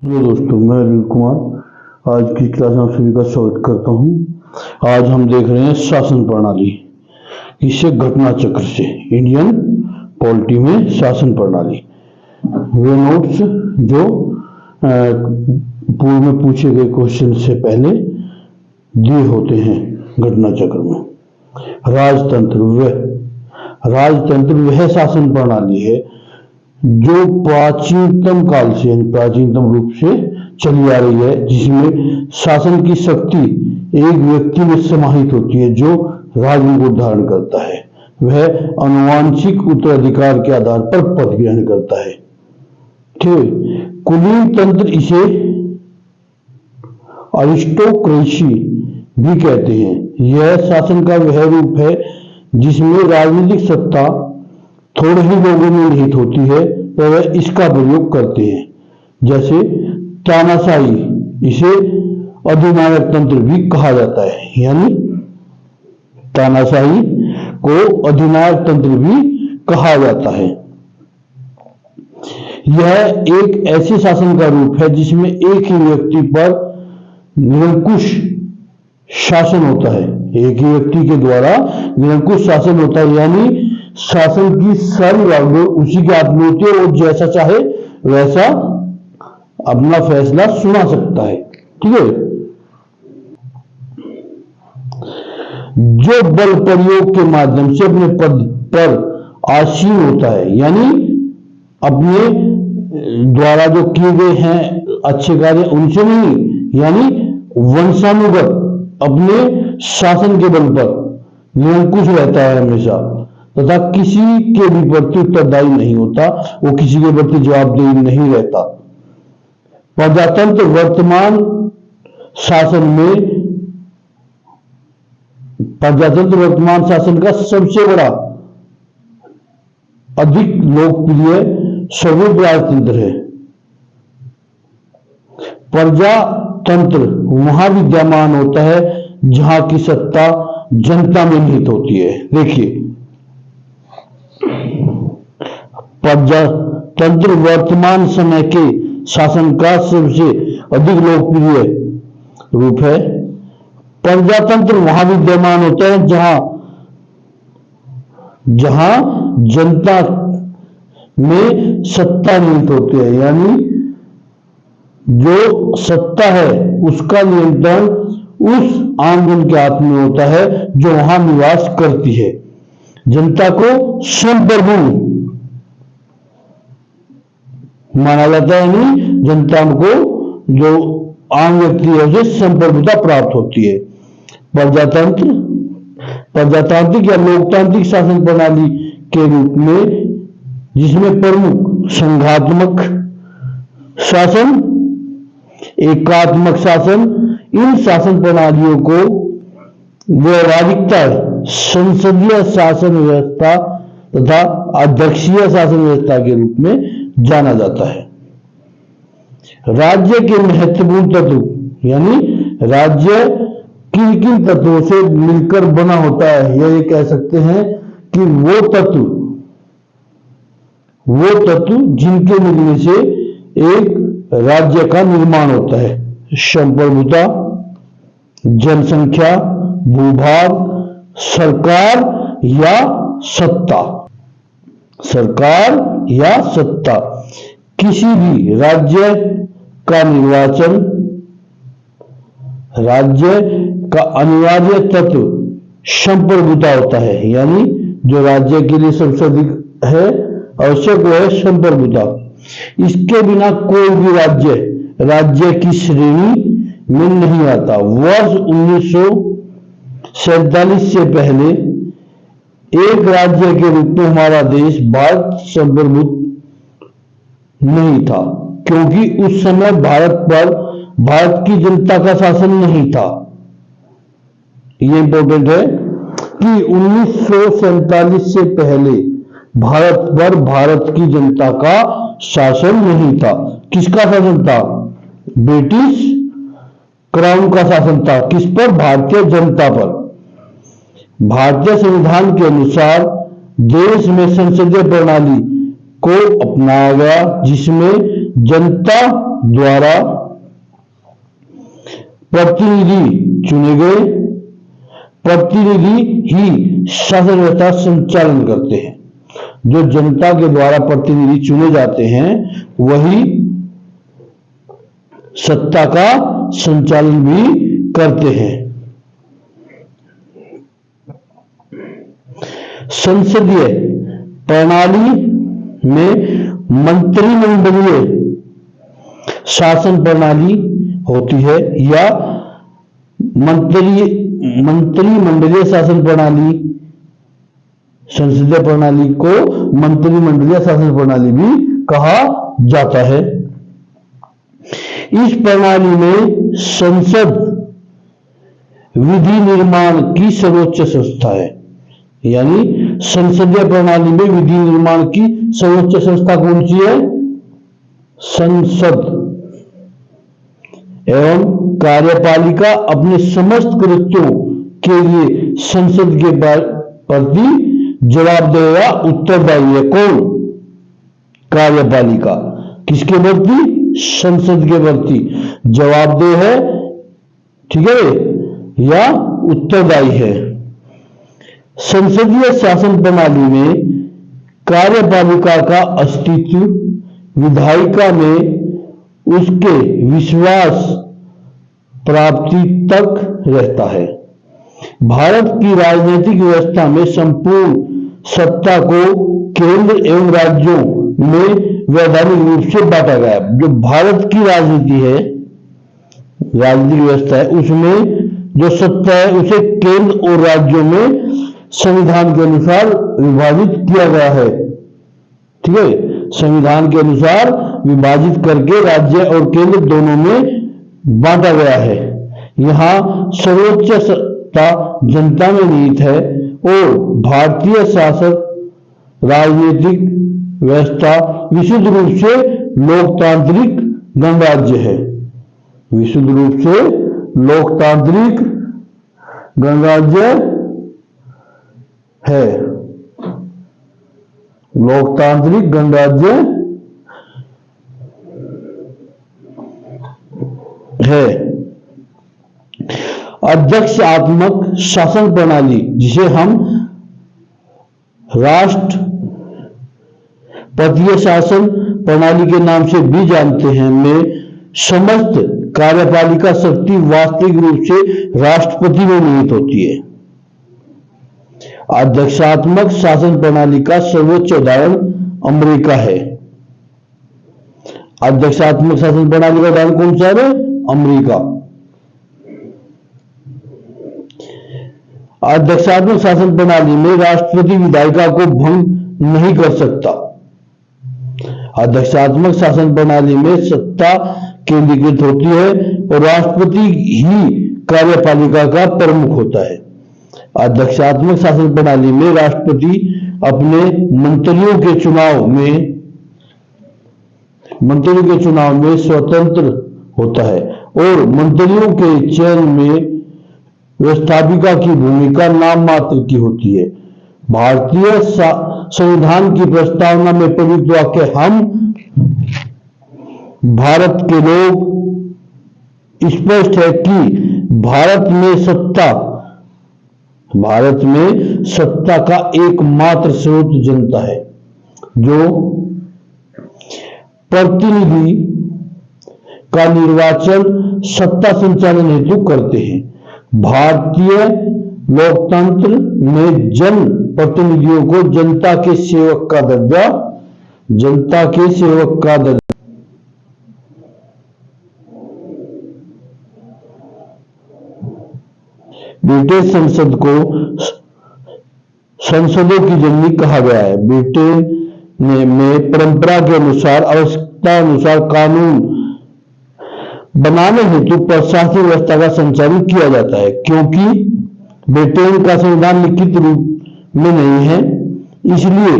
Hello दोस्तों, मैं अनिल कुमार आज की क्लास में आप सभी का स्वागत करता हूं। आज हम देख रहे हैं शासन प्रणाली, इसे घटना चक्र से इंडियन पॉलिटी में शासन प्रणाली। वे नोट्स जो पूर्व में पूछे गए क्वेश्चन से पहले दिए होते हैं घटना चक्र में। राजतंत्र वह शासन प्रणाली है जो प्राचीनतम काल से प्राचीनतम रूप से चली आ रही है, जिसमें शासन की शक्ति एक व्यक्ति में समाहित होती है जो राज्य को धारण करता है। वह अनुवांशिक उत्तराधिकार के आधार पर पद ग्रहण करता है। ठीक, कुलीन तंत्र इसे अरिस्टोक्रेसी भी कहते हैं। यह शासन का वह रूप है जिसमें राजनीतिक सत्ता थोड़े ही लोगों में निहित होती है तो वह इसका प्रयोग करते हैं। जैसे तानाशाही, इसे अधिनायक तंत्र भी कहा जाता है, यानी तानाशाही को अधिनायक तंत्र भी कहा जाता है। यह एक ऐसे शासन का रूप है जिसमें एक ही व्यक्ति पर निरंकुश शासन होता है। एक ही व्यक्ति के द्वारा निरंकुश शासन होता है, यानी शासन की सारी बागडोर उसी के हाथ में होती है और जैसा चाहे वैसा अपना फैसला सुना सकता है। ठीक है, जो बल प्रयोग के माध्यम से अपने पद पर आसीन होता है, यानी अपने द्वारा जो किए गए हैं अच्छे कार्य उनसे नहीं, यानी वंशानुगत अपने शासन के बल पर निरंकुश रहता है हमेशा, तथा किसी के भी प्रति उत्तरदायी नहीं होता, वो किसी के प्रति जवाबदेही नहीं रहता। प्रजातंत्र वर्तमान शासन का सबसे बड़ा अधिक लोकप्रिय स्वरूप राजतंत्र है। प्रजातंत्र वहां विद्यमान होता है जहां की सत्ता जनता में निहित होती है। देखिए, प्रजातंत्र वर्तमान समय के शासन का सबसे अधिक लोकप्रिय रूप है। प्रजातंत्र वहां विद्यमान होता है जहां जनता में सत्ता निहित होती है, यानी जो सत्ता है उसका नियंत्रण उस आम जन के हाथ में होता है जो वहां निवास करती है। जनता को संप्रभु माना जाता है, यानी जनता को जो आम व्यक्ति है उसे संप्रभुता प्राप्त होती है। प्रजातांत्रिक या लोकतांत्रिक शासन प्रणाली के रूप में, जिसमें प्रमुख संघात्मक शासन, एकात्मक शासन, इन शासन प्रणालियों को व्यवहारिकता संसदीय शासन व्यवस्था तथा अध्यक्षीय शासन व्यवस्था के रूप में जाना जाता है। राज्य के महत्वपूर्ण तत्व, यानी राज्य किन किन तत्वों से मिलकर बना होता है, यह कह सकते हैं कि वो तत्व जिनके मिलने से एक राज्य का निर्माण होता है। संप्रभुता, जनसंख्या, भूभाग, सरकार या सत्ता। किसी भी राज्य का निर्वाचन राज्य का अनिवार्य तत्व संप्रभुता होता है, यानी जो राज्य के लिए सबसे अधिक है आवश्यक वो है संप्रभुता। इसके बिना कोई भी राज्य की श्रेणी में नहीं आता। वर्ष 1947 से पहले एक राज्य के रूप में हमारा देश भारत संप्रभुत नहीं था, क्योंकि उस समय भारत पर भारत की जनता का शासन नहीं था। ये इंपॉर्टेंट है कि 1947 से पहले भारत पर भारत की जनता का शासन नहीं था। किसका शासन था? ब्रिटिश क्राउन का शासन था। किस पर? भारतीय जनता पर। भारतीय संविधान के अनुसार देश में संसदीय प्रणाली को अपनाया गया, जिसमें जनता द्वारा प्रतिनिधि चुने गए प्रतिनिधि ही शासन व्यवस्था संचालन करते हैं। जो जनता के द्वारा प्रतिनिधि चुने जाते हैं वही सत्ता का संचालन भी करते हैं। संसदीय प्रणाली में मंत्रिमंडलीय शासन प्रणाली होती है या मंत्रिमंडलीय शासन प्रणाली। संसदीय प्रणाली को मंत्रिमंडलीय शासन प्रणाली भी कहा जाता है। इस प्रणाली में संसद विधि निर्माण की सर्वोच्च संस्था है। यानी संसदीय प्रणाली में विधि निर्माण की सर्वोच्च संस्था कौन सी है? संसद। एवं कार्यपालिका अपने समस्त कृत्यों के लिए संसद के प्रति जवाबदेह या उत्तरदायी है। कौन? कार्यपालिका। किसके प्रति? संसद के प्रति जवाबदेह है, ठीक है, या उत्तरदायी है। संसदीय शासन प्रणाली में कार्यपालिका का अस्तित्व विधायिका में उसके विश्वास प्राप्ति तक रहता है। भारत की राजनीतिक व्यवस्था में संपूर्ण सत्ता को केंद्र एवं राज्यों में वैधानिक रूप से बांटा गया है। जो भारत की राजनीति है, राजनीतिक व्यवस्था है, उसमें जो सत्ता है उसे केंद्र और राज्यों में संविधान के अनुसार विभाजित किया गया है। ठीक है, संविधान के अनुसार विभाजित करके राज्य और केंद्र दोनों में बांटा गया है। यहाँ सर्वोच्च सत्ता जनता में निहित है और भारतीय शासन राजनीतिक व्यवस्था विशुद्ध रूप से लोकतांत्रिक गणराज्य है। विशुद्ध रूप से लोकतांत्रिक गणराज्य है। लोकतांत्रिक गणराज्य है। अध्यक्षात्मक शासन प्रणाली, जिसे हम राष्ट्रपतीय शासन प्रणाली के नाम से भी जानते हैं, में समस्त कार्यपालिका शक्ति वास्तविक रूप से राष्ट्रपति में निहित होती है। अध्यक्षात्मक शासन प्रणाली का सर्वोच्च उदाहरण अमेरिका है। अध्यक्षात्मक शासन प्रणाली का उदाहरण कौन सा है? अमेरिका। अध्यक्षात्मक शासन प्रणाली में राष्ट्रपति विधायिका को भंग नहीं कर सकता। अध्यक्षात्मक शासन प्रणाली में सत्ता केंद्रीकृत होती है और राष्ट्रपति ही कार्यपालिका का प्रमुख होता है। अध्यक्षात्मक शासन प्रणाली में राष्ट्रपति अपने मंत्रियों के चुनाव में स्वतंत्र होता है और मंत्रियों के चयन में व्यवस्थापिका की भूमिका नाम मात्र की होती है। भारतीय संविधान की प्रस्तावना में प्रयुक्त वाक्य हम भारत के लोग स्पष्ट है कि भारत में सत्ता का एकमात्र स्रोत जनता है, जो प्रतिनिधि का निर्वाचन सत्ता संचालन हेतु करते हैं। भारतीय लोकतंत्र में जन प्रतिनिधियों को जनता के सेवक का दर्जा ब्रिटिश संसद को संसदों की जननी कहा गया है। ब्रिटेन में परंपरा के अनुसार आवश्यकता अनुसार कानून बनाने हेतु प्रशासनिक व्यवस्था का संचालन किया जाता है। क्योंकि ब्रिटेन का संविधान लिखित रूप में नहीं है, इसलिए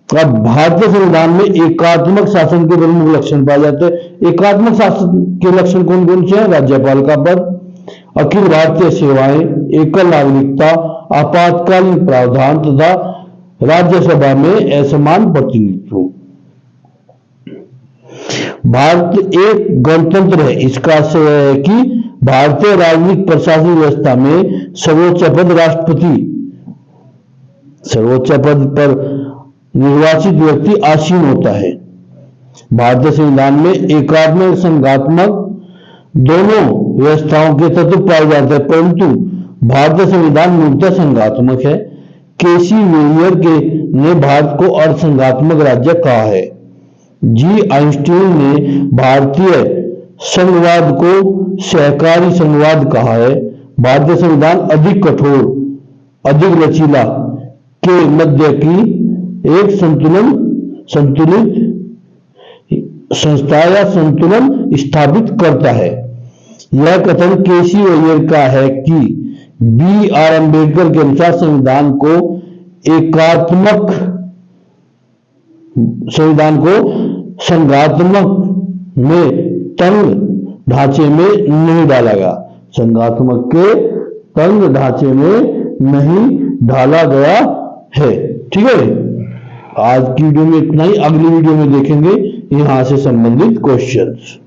अब भारतीय संविधान में एकात्मक शासन के प्रमुख लक्षण पाए जाते हैं। एकात्मक शासन के लक्षण कौन कौन से हैं? राज्यपाल का पद, अखिल भारतीय सेवाएं, एकल नागरिकता, आपातकालीन प्रावधान तथा राज्यसभा में असमान प्रतिनिधित्व। भारत एक गणतंत्र है, इसका आशय है कि भारतीय राजनीतिक प्रशासनिक व्यवस्था में सर्वोच्च पद राष्ट्रपति, सर्वोच्च पद पर निर्वाचित व्यक्ति आसीन होता है। भारतीय संविधान में एकात्मक संघात्मक दोनों व्यवस्थाओं के तत्व पाए जाते हैं, परंतु भारतीय संविधान मूलतः संघात्मक है। केसी वेलियर ने भारत को अर्धसंघात्मक राज्य कहा है। जी आइंस्टीन ने भारतीय संघवाद को सहकारी संघवाद कहा है। भारतीय संविधान अधिक कठोर, अधिक लचीला के मध्य की एक संतुलित संस्था या संतुलन स्थापित करता है। यह कथन केसी वेलियर का है कि बी आर अम्बेडकर के अनुसार संविधान को संघात्मक में तंग ढांचे में नहीं डाला गया, संघात्मक के तंग ढांचे में नहीं ढाला गया है। ठीक है, आज की वीडियो में इतना ही। अगली वीडियो में देखेंगे यहां से संबंधित क्वेश्चंस।